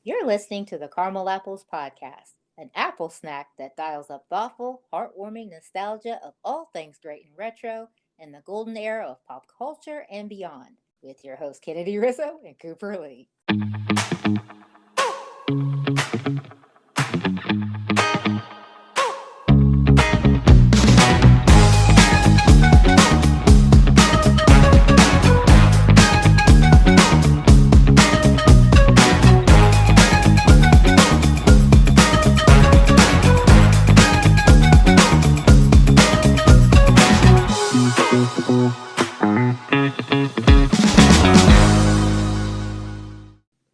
You're listening to the Caramel Apples Podcast, an apple snack that dials up thoughtful, heartwarming nostalgia of all things great and retro and the golden era of pop culture and beyond, with your hosts Kennedy Rizzo and Cooper Lee.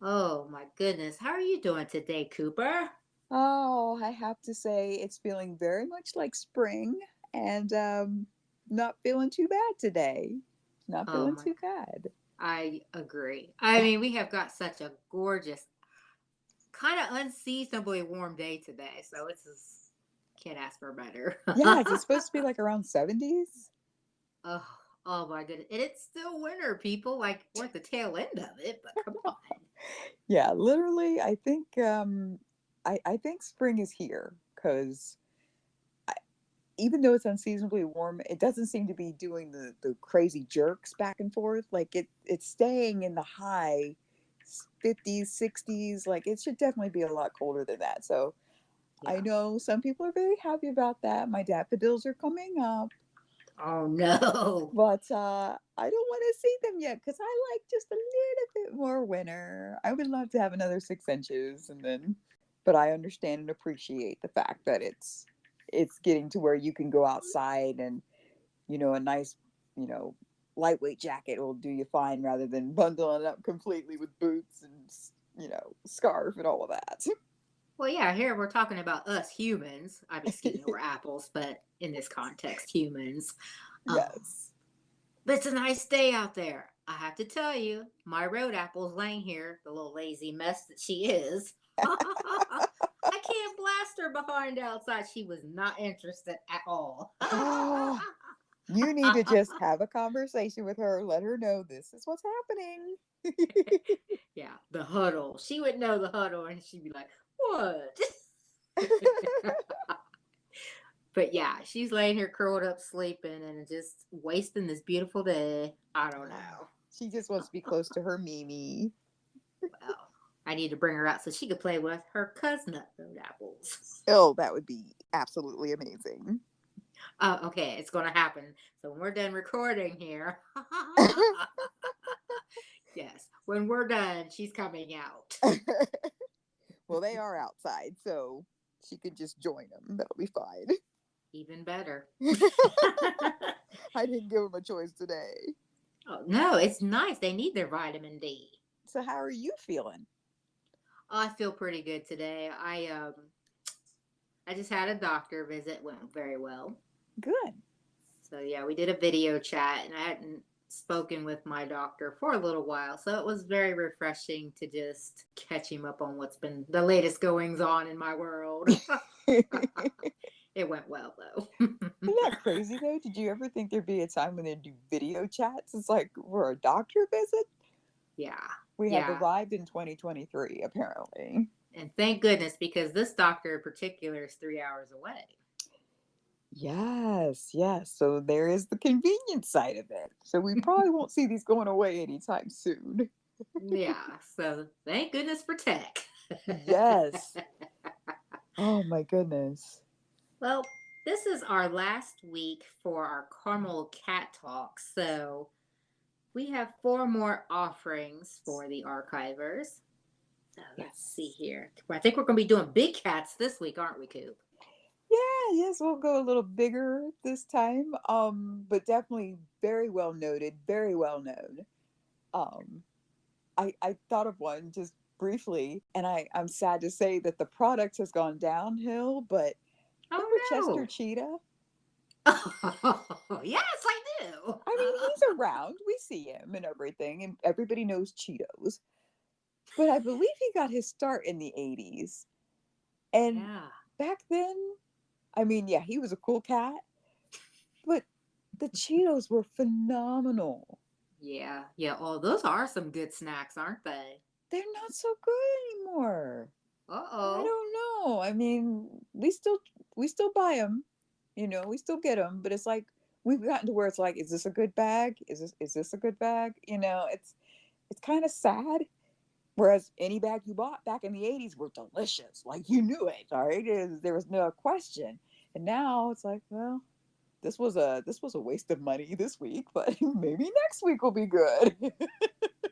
Oh my goodness, how are you doing today, Cooper? Oh, I have to say it's feeling very much like spring and not feeling too bad today. Not Oh feeling my, too bad. I agree. I mean, we have got such a gorgeous, kind of unseasonably warm day today, so it's just can't ask for better. Yes, it's supposed to be like around 70s. Oh, oh my goodness. And it's still winter, people. Like, we're at the tail end of it, but come on. Yeah, literally, I think spring is here because even though it's unseasonably warm, it doesn't seem to be doing the crazy jerks back and forth. Like it's staying in the high 50s, 60s. Like it should definitely be a lot colder than that. So I Yeah. know some people are very happy about that. My daffodils are coming up, Oh, no. but I don't want to see them yet because I like just a little bit more winter. I would love to have another 6 inches, and then, but I understand and appreciate the fact that it's getting to where you can go outside and a nice you know lightweight jacket will do you fine rather than bundling up completely with boots and scarf and all of that. Well, yeah, here we're talking about us humans. I mean, excuse me, we're apples, but in this context, humans. Yes. But it's a nice day out there. I have to tell you, my road apple's laying here, the little lazy mess that she is. I can't blast her behind outside. She was not interested at all. Oh, you need to just have a conversation with her. Let her know this is what's happening. Yeah, the huddle. She would know the huddle and she'd be like, what? But yeah, she's laying here curled up sleeping and just wasting this beautiful day. I don't know. She just wants to be close to her Mimi. Well, I need to bring her out so she could play with her cousin road apples. Oh, that would be absolutely amazing. Okay, it's going to happen. So when we're done recording here, yes, when we're done, she's coming out. Well, they are outside, so she can just join them. That'll be fine. Even better. I didn't give them a choice today. Oh, no, it's nice. They need their vitamin D. So, how are you feeling? Oh, I feel pretty good today. I just had a doctor visit, went very well. Good. So yeah, we did a video chat, and I hadn't spoken with my doctor for a little while, so it was very refreshing to just catch him up on what's been the latest goings on in my world. It went well though. Isn't that crazy though? Did you ever think there'd be a time when they'd do video chats? It's like we're a doctor visit. Yeah, We have yeah, arrived in 2023, apparently. and thank goodness because this doctor in particular is 3 hours away. Yes, yes. So there is the convenience side of it. So we probably won't see these going away anytime soon. Yeah, so thank goodness for tech. Yes. Oh my goodness. Well, this is our last week for our Carmel Cat Talk, so we have four more offerings for the archivers. So let's see Yes. here. I think we're going to be doing big cats this week, aren't we, Coop? Yeah, yes, we'll go a little bigger this time. But definitely very well noted, very well known. Um, I thought of one just briefly, and I'm sad to say that the product has gone downhill, but remember Chester Oh Cheetah? no! Yes, I do. I mean, he's around. We see him and everything, and everybody knows Cheetos. But I believe he got his start in the 80s. And Yeah, back then, I mean, yeah, he was a cool cat, but the Cheetos were phenomenal. yeah, yeah. Oh, those are some good snacks, aren't they? They're not so good I mean, we still buy them, we still get them, but it's like we've gotten to where it's like, is this a good bag? Is this a good bag? It's kind of sad. Whereas any bag you bought back in the 80s were delicious. Like you knew it, all right? There was no question. And now it's like, well, this was a waste of money this week, but maybe next week will be good.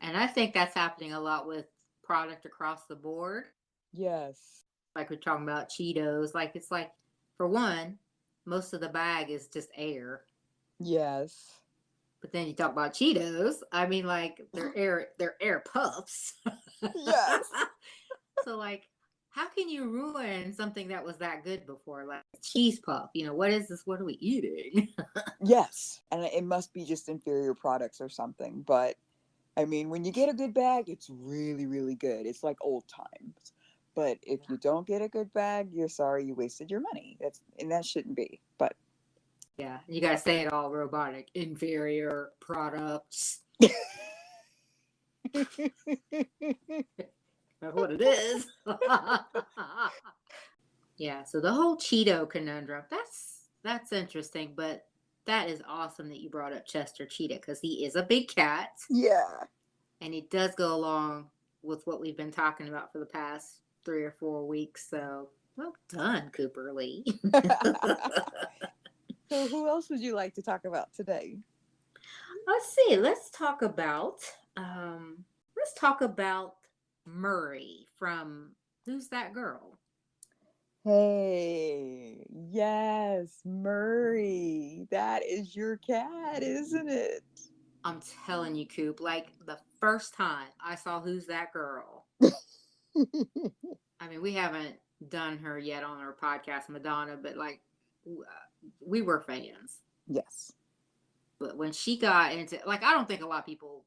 And I think that's happening a lot with product across the board. Yes. Like we're talking about Cheetos. Like it's like, for one, most of the bag is just air. Yes. But then you talk about Cheetos. I mean, like they're air puffs. Yes. So like, how can you ruin something that was that good before? Like cheese puff. What is this? What are we eating? Yes. And it must be just inferior products or something. But I mean, when you get a good bag, it's really, really good. It's like old times. But if you don't get a good bag, you're sorry you wasted your money. That shouldn't be. But Yeah, you gotta say it all robotic. Inferior products. That's what it is. Yeah, so the whole Cheeto conundrum, that's interesting, but that is awesome that you brought up Chester Cheetah because he is a big cat yeah. and it does go along with what we've been talking about for the past 3 or 4 weeks. So well done, Cooper Lee. So who else would you like to talk about today? Let's see. Let's talk about Murray from Who's That Girl? Hey, yes, Murray. That is your cat, isn't it? I'm telling you, Coop, like the first time I saw Who's That Girl, I mean, we haven't done her yet on our podcast, Madonna, but like we were fans. Yes. But when she got into, like, I don't think a lot of people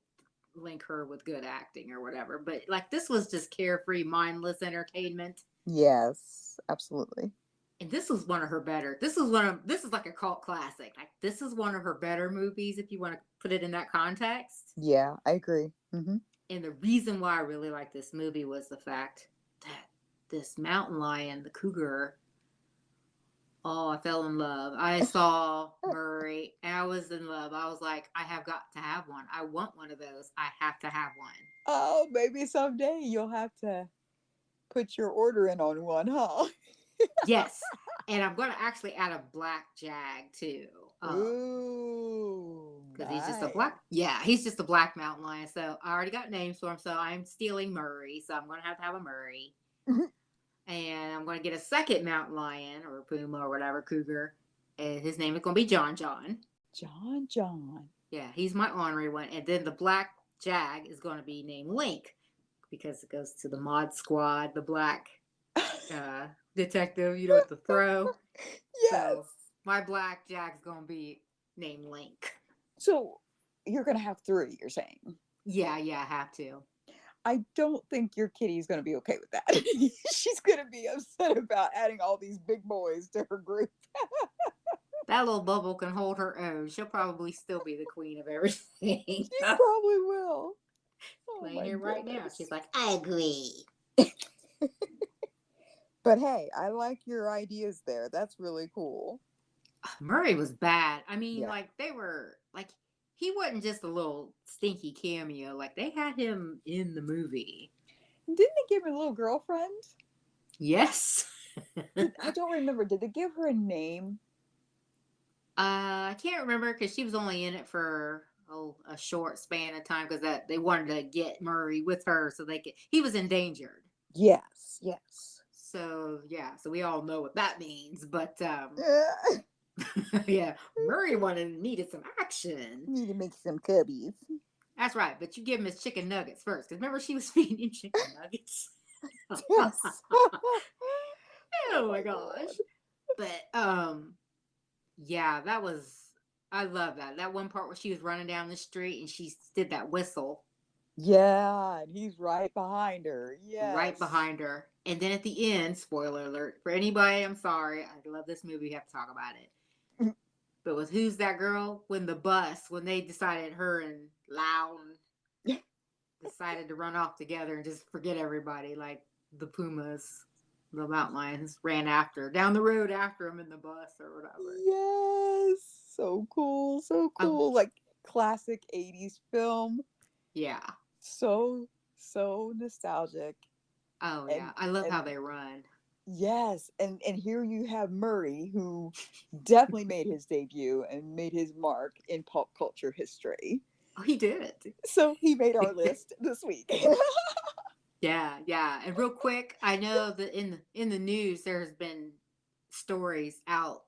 link her with good acting or whatever, but like this was just carefree, mindless entertainment. Yes, absolutely. And this is one of her better. This is like a cult classic. Like this is one of her better movies if you want to put it in that context. Yeah, I agree. And the reason why I really like this movie was the fact that this mountain lion, the cougar, oh, I fell in love. I saw Murray and I was in love. I was like, I have got to have one. I want one of those. I have to have one. Oh, maybe someday you'll have to put your order in on one, huh? Yes. And I'm going to actually add a black jag too. Ooh, Because he's just a nice. black, yeah, he's just a black mountain lion. So I already got names for him. So I'm stealing Murray. So I'm going to have a Murray. And I'm going to get a second mountain lion or puma or whatever, cougar. And his name is going to be John John. John John. Yeah, he's my ornery one. And then the black jag is going to be named Link because it goes to the mod squad, the black detective, with the throw. Yes. So my black jag's going to be named Link. So you're going to have three, you're saying? Yeah, I have to. I don't think your kitty's going to be okay with that. She's going to be upset about adding all these big boys to her group. That little bubble can hold her own. She'll probably still be the queen of everything. She probably will. Oh, Playing here right now. goodness. She's like, I agree. But hey, I like your ideas there. That's really cool. Murray was bad. I mean, Yeah. like they were like he wasn't just a little stinky cameo. Like they had him in the movie. Didn't they give her a little girlfriend? Yes. I don't remember. Did they give her a name? I can't remember because she was only in it for a short span of time because that they wanted to get Murray with her so he was endangered. Yes. So yeah, so we all know what that means. But Yeah. yeah, Murray needed some action. Need to make some cubbies. That's right, but you give him his chicken nuggets first because remember she was feeding him chicken nuggets. Yes. Oh my gosh. But yeah, I love that one part where she was running down the street and she did that whistle. Yeah, and he's right behind her. Yes. Right behind her. And then at the end, spoiler alert for anybody, I'm sorry, I love this movie, we have to talk about it. But with Who's That Girl? When they decided her and Loudon decided to run off together and just forget everybody, like the pumas The mountain lions ran after down the road after him in the bus or whatever. Yes. So cool. So Oh cool. Like classic 80s film. yeah. So, so nostalgic. Oh And yeah. I love how and they run. yes, and here you have Murray, who definitely made his debut and made his mark in pop culture history. Oh, he did. So he made our list this week. Yeah, yeah. And real quick, I know that in the news there's been stories out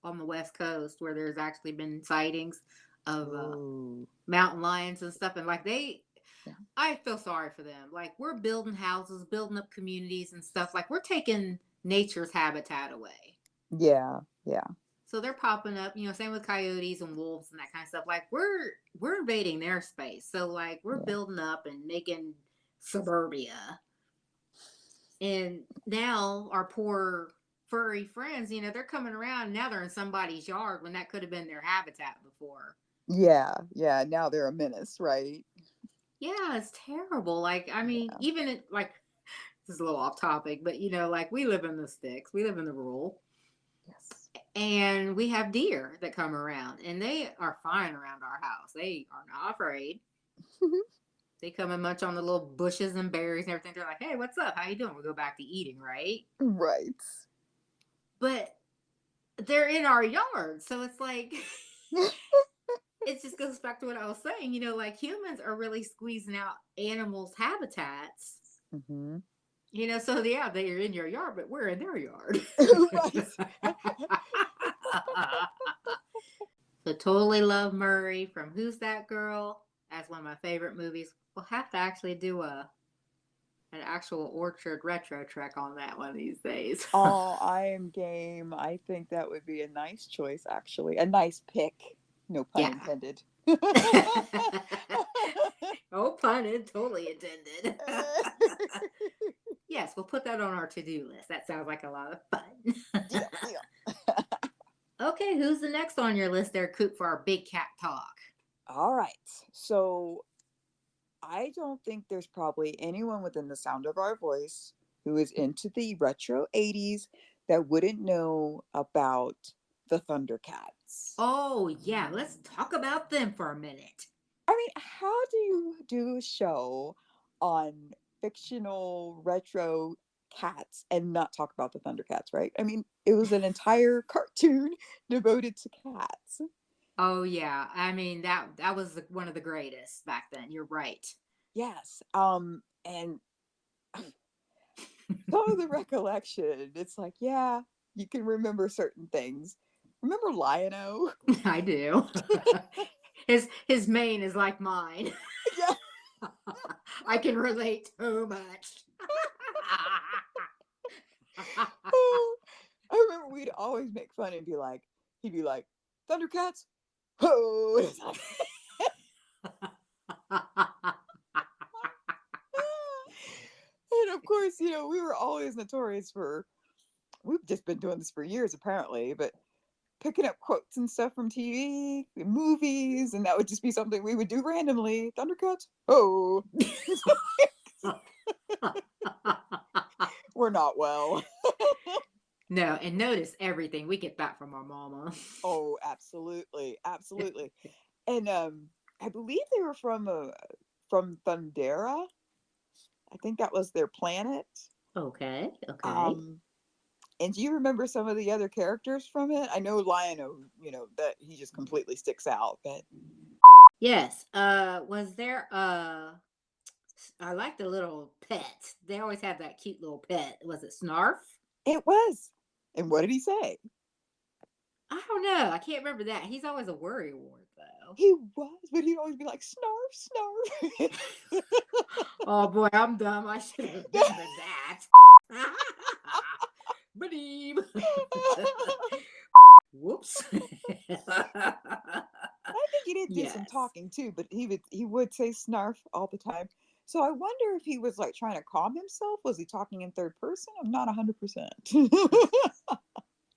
on the West Coast where there's actually been sightings of Ooh, mountain lions and stuff, and like they, yeah, I feel sorry for them. Like we're building houses, building up communities and stuff. Like we're taking nature's habitat away. yeah, yeah, So they're popping up, same with coyotes and wolves and that kind of stuff. Like we're invading their space. So like we're yeah. building up and making suburbia. And now our poor furry friends, they're coming around. Now they're in somebody's yard when that could have been their habitat before. Yeah, yeah. Now they're a menace, right? Yeah, it's terrible. Like, I mean, Yeah. even like this is a little off topic, but like we live in the sticks, we live in the rural, Yes. and we have deer that come around, and they are fine around our house. They are not afraid. They come and munch on the little bushes and berries and everything. They're like, "Hey, what's up? How you doing?" We go back to eating, right? Right. But they're in our yard, so it's like it just goes back to what I was saying. Like humans are really squeezing out animals' habitats. Hmm. So yeah, they're in your yard, but we're in their yard. Right. So totally love Murray from Who's That Girl? That's one of my favorite movies. We'll have to actually do an actual Orchard retro trek on that one these days. Oh, I am game. I think that would be a nice choice, actually. A nice pick. No pun Yeah. intended. Oh, pun totally intended. Yes, we'll put that on our to-do list. That sounds like a lot of fun. Deal, deal. Okay, who's the next on your list there, Coop, for our big cat talk? All right. So I don't think there's probably anyone within the sound of our voice who is into the retro 80s that wouldn't know about the Thundercats. Oh, yeah, let's talk about them for a minute. I mean, how do you do a show on fictional retro cats and not talk about the Thundercats, right? I mean, it was an entire cartoon devoted to cats. Oh, yeah. I mean, that was one of the greatest back then. You're right. Yes. And some of the recollection, it's like, yeah, you can remember certain things. Remember Lion-O? I do. His mane is like mine. Yeah. I can relate so much. Oh, I remember we'd always make fun and be like, he'd be like, Thundercats? Ho! It's like, and of course, we were always notorious for, we've just been doing this for years apparently, but picking up quotes and stuff from TV, and movies, and that would just be something we would do randomly. Thundercats? Oh, we're not well. No, and notice everything we get that from our mama. Oh, absolutely, absolutely. And I believe they were from Thundera. I think that was their planet. Okay, okay. Um, and do you remember some of the other characters from it? I know Lion-O, that he just completely sticks out, but Yes. Was there I like the little pet. They always have that cute little pet. Was it Snarf? it was. And what did he say? I don't know. I can't remember that. He's always a worry wart though. He was, but he'd always be like, snarf, snarf. Oh boy, I'm dumb. I should have remembered that. Believe. Whoops. I think he did do some Yes. talking too, but he would say snarf all the time. So I wonder if he was like trying to calm himself. Was he talking in third person? I'm not 100%.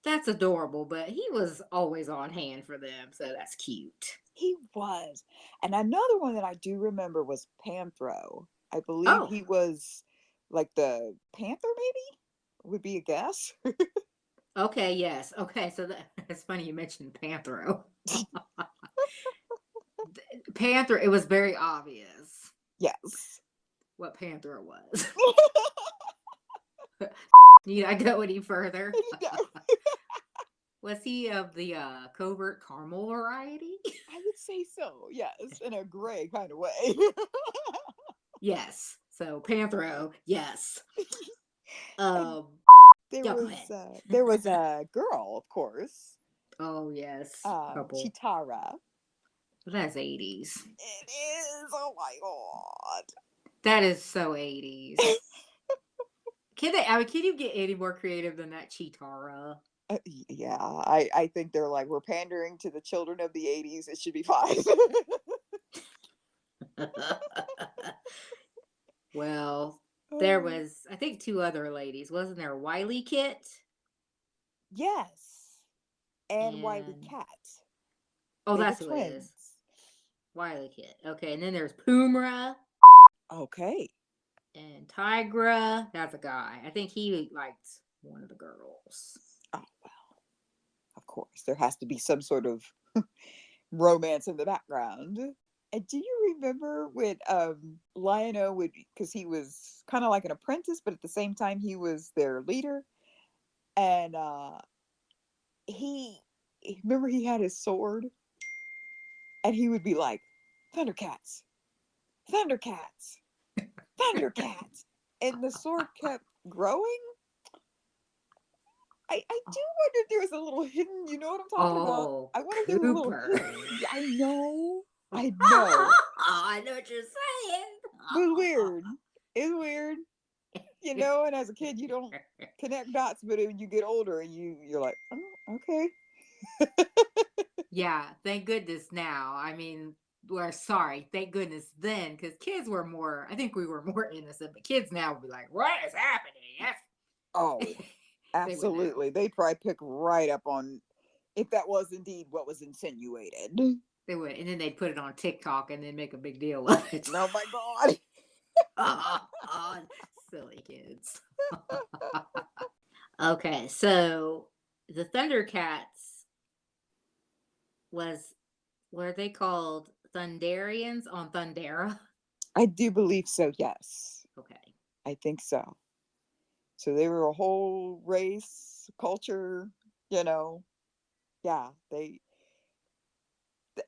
That's adorable, but he was always on hand for them, so that's cute. He was. And another one that I do remember was Panthro. I believe Oh, he was like the panther, maybe, would be a guess. Okay, yes. Okay, so it's funny you mentioned Panthro. Panther, it was very obvious Yes. what Panther was. Need I go any further? Was he of the covert caramel variety? I would say so, yes, in a gray kind of way. Yes. So Panthro, yes. And Um, there yeah, go was ahead. there was a girl, of course, Oh yes, couple. Chitara. That's 80s. It is. Oh my god. That is so 80s. Can they? I mean, can you get any more creative than that, Chitara? Yeah, I think they're like, we're pandering to the children of the 80s. It should be fine. Well, there Oh, was, I think, two other ladies. Wasn't there Wiley Kit yes. And Wiley and Cat. oh, They were that's who it is. twins. Wiley Kit. Okay, and then there's Pumra Okay. and Tigra. That's a guy. I think he liked one of the girls. Oh, well, of course. There has to be some sort of romance in the background. And do you remember when Lion-O would, because he was kind of like an apprentice, but at the same time he was their leader, and he remember he had his sword, and he would be like, Thundercats, Thundercats, Thundercats, and the sword kept growing. I do wonder if there was a little hidden, you know what I'm talking about? Oh, I wonder if there was a little Cooper. hidden. I know, I know, Oh, I know what you're saying. but weird. It's weird, you know. And as a kid, you don't connect dots, but when you get older, and you're like, oh, okay. Yeah, thank goodness now. I mean, we're sorry, thank goodness then, because kids were more, I think we were more innocent, but kids now would be like, what is happening? Yes. Oh, They would know. absolutely. They'd probably pick right up on if that was indeed what was insinuated. They would. And then they'd put it on TikTok and then make a big deal of it. Oh my god. Oh, silly kids. Okay, so the Thundercats were they called Thunderians on Thundera? I do believe so, yes. Okay. I think so. So they were a whole race, culture, you know. Yeah,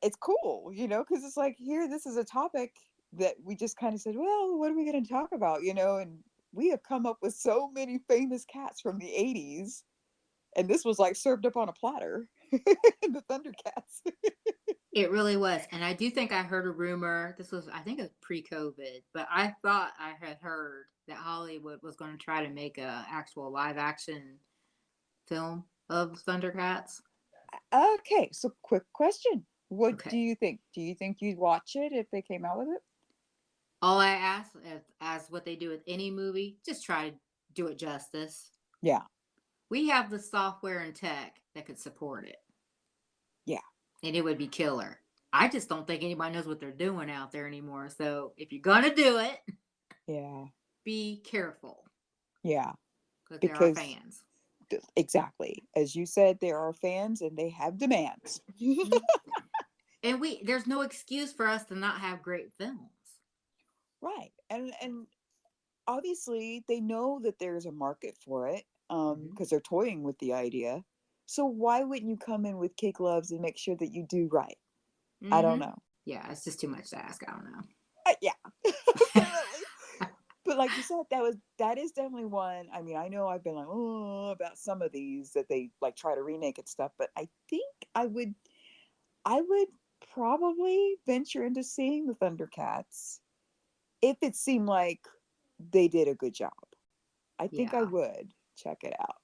it's cool, you know, because it's like, here, this is a topic that we just kind of said, well, what are we going to talk about, you know? And we have come up with so many famous cats from the 80s, and this was like served up on a platter. The Thundercats. It really was. And I do think I heard a rumor. This was, I think it was pre-COVID, but I thought I had heard that Hollywood was going to try to make a actual live action film of Thundercats. Okay, so quick question. What do Okay. you think? Do you think you'd watch it if they came out with it? All I ask, as what they do with any movie, just try to do it justice. Yeah. We have the software and tech that could support it. Yeah. And it would be killer. I just don't think anybody knows what they're doing out there anymore. So if you're going to do it, Yeah. be careful. Yeah. Because there are Because fans. exactly. As you said, there are fans and they have demands. And there's no excuse for us to not have great films. Right. And obviously they know that there's a market for it because they're toying with the idea. So why wouldn't you come in with kid gloves and make sure that you do right? I don't know. Yeah, it's just too much to ask. I don't know. Yeah. Apparently. But like you said, that is definitely one. I mean, I know I've been like, oh, about some of these that they like try to remake and stuff, but I think I would probably venture into seeing the Thundercats if it seemed like they did a good job. I think I Yeah. would check it out.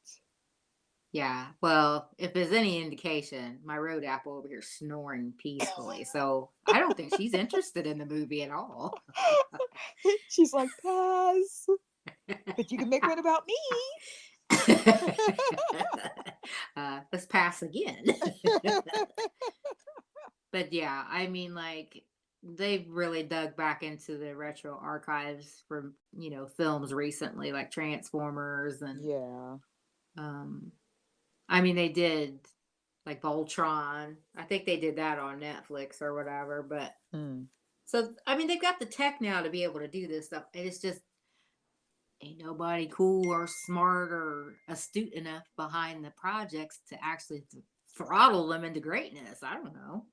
Yeah. Well, if there's any indication, my road apple over here snoring peacefully. So I don't think she's interested in the movie at all. She's like, pass. But you can make one about me. Let's pass again. But yeah, I mean, like, they've really dug back into the retro archives from, films recently, like Transformers and Yeah. um I mean they did like Voltron. I think they did that on Netflix or whatever, but Mm. so I mean they've got the tech now to be able to do this stuff. And it's just ain't nobody cool or smart or astute enough behind the projects to actually throttle them into greatness. I don't know.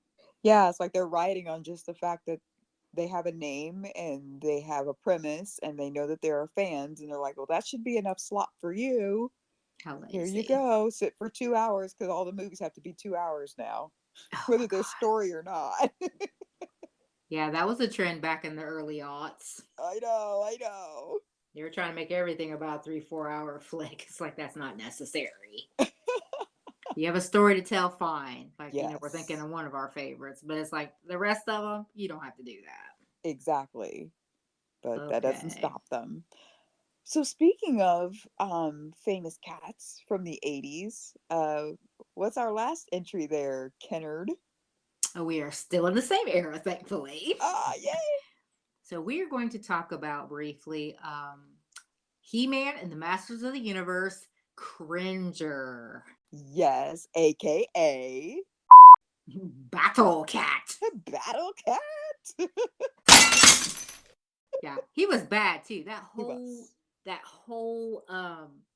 Yeah, it's like they're riding on just the fact that they have a name and they have a premise and they know that there are fans and they're like, well, that should be enough slot for you. How Here you lazy. go, sit for 2 hours because all the movies have to be 2 hours now, Oh my whether there's god. story or not. Yeah, that was a trend back in the early aughts. I know, I know. They were trying to make everything about 3, 4 hour flick. It's like that's not necessary. You have a story to tell, fine. Like, we're thinking Yes, of one of our favorites, but it's like the rest of them, you don't have to do that. exactly. But that doesn't Okay. stop them. So speaking of famous cats from the 80s, what's our last entry there, Kennard? We are still in the same era, thankfully. Ah, yay! So we are going to talk about briefly He-Man and the Masters of the Universe, Cringer. Yes, aka Battle Cat. Battle Cat. Yeah, he was bad too. He was. That whole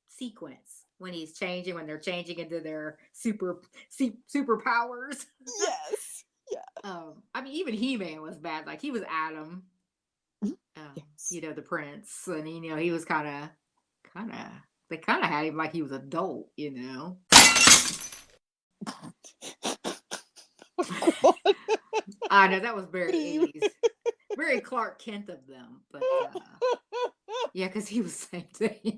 sequence when when they're changing into their superpowers. Yes. Yeah. I mean, even He Man was bad. Like he was Adam, Mhm. Yes. the prince, and he was kind of. They kind of had him like he was adult. Oh, God. I know that was very What 80s, very Clark Kent of them, but yeah, because he was the same thing.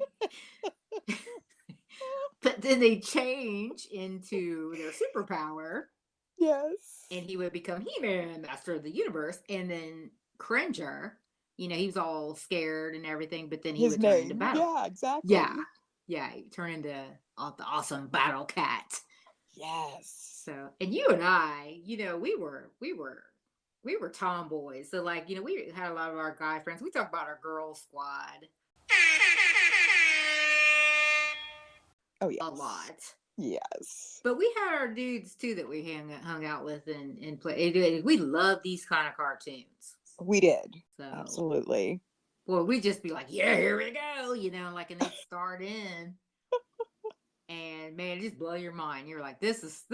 But then they change into their superpower, and Yes. he would become He-Man, Master of the Universe, and then Cringer. He was all scared and everything, but then he His would turn into name. battle. Yeah, Yeah, exactly. yeah, he turn into the awesome Battle Cat. Yes. So, and you and I, we were tomboys. So, like, we had a lot of our guy friends. We talk about our girl squad Oh, a yes. lot. Yes. But we had our dudes too that we hung out with and play. We love these kind of cartoons. We did. So, Absolutely. boy, we'd just be like, yeah, here we go, like, and they'd start in, and man, it just blow your mind. You're like, this is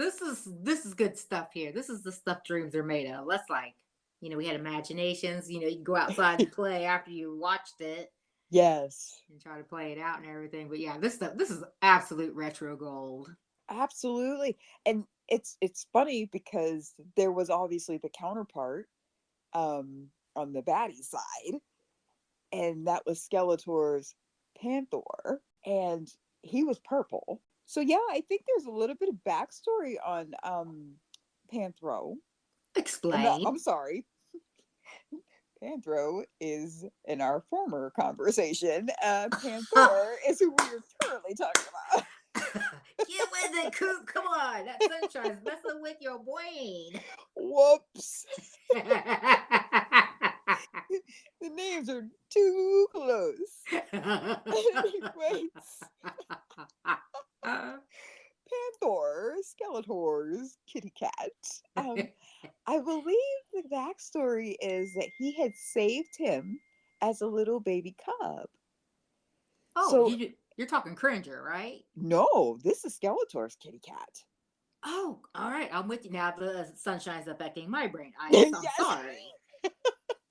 good stuff here. This is the stuff dreams are made of. Let's like, we had imaginations. You go outside and play after you watched it Yes. and try to play it out and everything. But yeah, this is absolute retro gold. Absolutely. And it's funny because there was obviously the counterpart on the baddie side, and that was Skeletor's Panther, and he was purple. So yeah, I think there's a little bit of backstory on Panthro. No, I'm Explain. sorry. Panthro is in our former conversation. Panther is who we are currently talking about. Get with it, Coop. Come on. That sunshine's messing with your brain. Whoops. The names are too close. Anyways, Panther, Skeletor's kitty cat. I believe the backstory is that he had saved him as a little baby cub. Oh, So you're talking Cringer, right? no, this is Skeletor's kitty cat. Oh, all right. I'm with you now. The sunshine's affecting my brain. I'm Yes. sorry.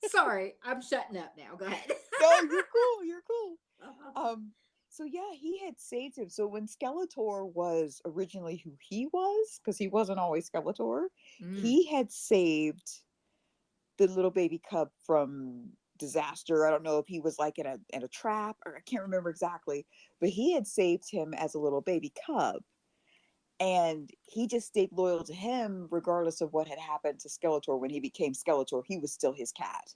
Sorry, I'm shutting up now. Go ahead. No, you're cool. You're cool. Uh-huh. Um, so yeah, he had saved him. So when Skeletor was originally who he was, because he wasn't always Skeletor, Mm. he had saved the little baby cub from disaster. I don't know if he was like in a trap or I can't remember exactly, but he had saved him as a little baby cub. And he just stayed loyal to him regardless of what had happened to Skeletor when he became Skeletor. He was still his cat.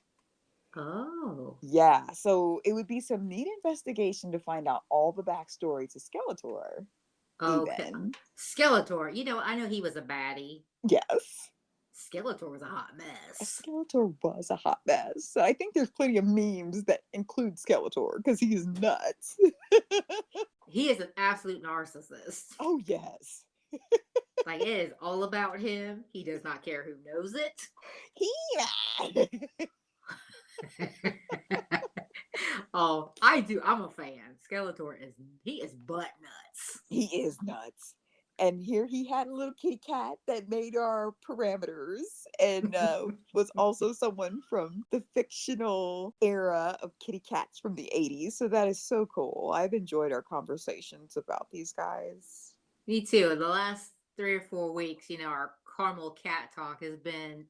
Oh. Yeah, so it would be some neat investigation to find out all the backstory to Skeletor, Okay. even. Skeletor. I know he was a baddie. Yes. Skeletor was a hot mess. Skeletor was a hot mess. I think there's plenty of memes that include Skeletor because he's nuts. He is an absolute narcissist. Oh, yes. Like, it is all about him. He does not care who knows it. Oh, I do. I'm a fan. Skeletor is butt nuts. He is nuts. And here he had a little kitty cat that made our parameters and was also someone from the fictional era of kitty cats from the 80s. So that is so cool. I've enjoyed our conversations about these guys. Me too. In the last 3 or 4 weeks, our caramel cat talk has been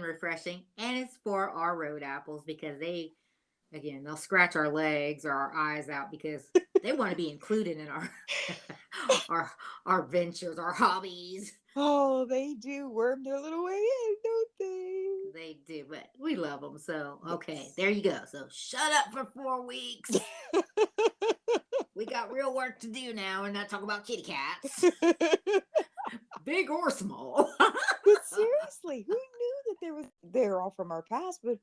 refreshing. And it's for our road apples because they'll scratch our legs or our eyes out because they want to be included in our our ventures, our hobbies. Oh, they do worm their little way in, don't they? They do, but we love them. So, okay, Yes. there you go. So, shut up for 4 weeks. We got real work to do now and not talk about kitty cats, big or small. But seriously, who knew that they're all from our past, but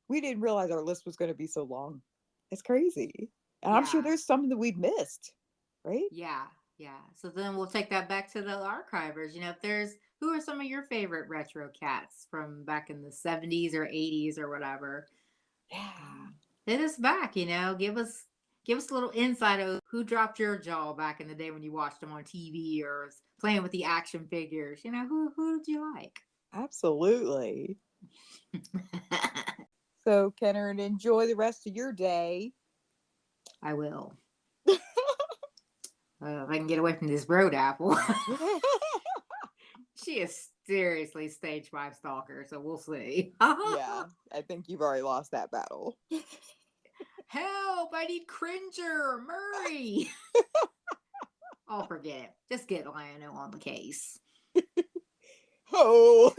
we didn't realize our list was going to be so long. It's crazy. And I'm sure Yeah. there's some that we've missed, right? Yeah, yeah. So then we'll take that back to the archivers. Who are some of your favorite retro cats from back in the 70s or 80s or whatever? Yeah. Hit us back, give us a little insight of who dropped your jaw back in the day when you watched them on TV or was playing with the action figures. Who did you like? Absolutely. So, Kenner, and enjoy the rest of your day. I will. If I can get away from this road apple. She is seriously stage 5 stalker, so we'll see. Yeah, I think you've already lost that battle. Help! I need Cringer, Murray. Oh, forget it. Just get Lionel on the case. Oh.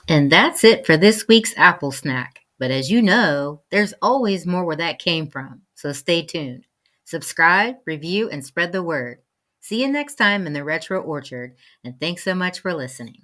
And that's it for this week's Apple Snack. But as you know, there's always more where that came from. So stay tuned. Subscribe, review, and spread the word. See you next time in the Retro Orchard, and thanks so much for listening.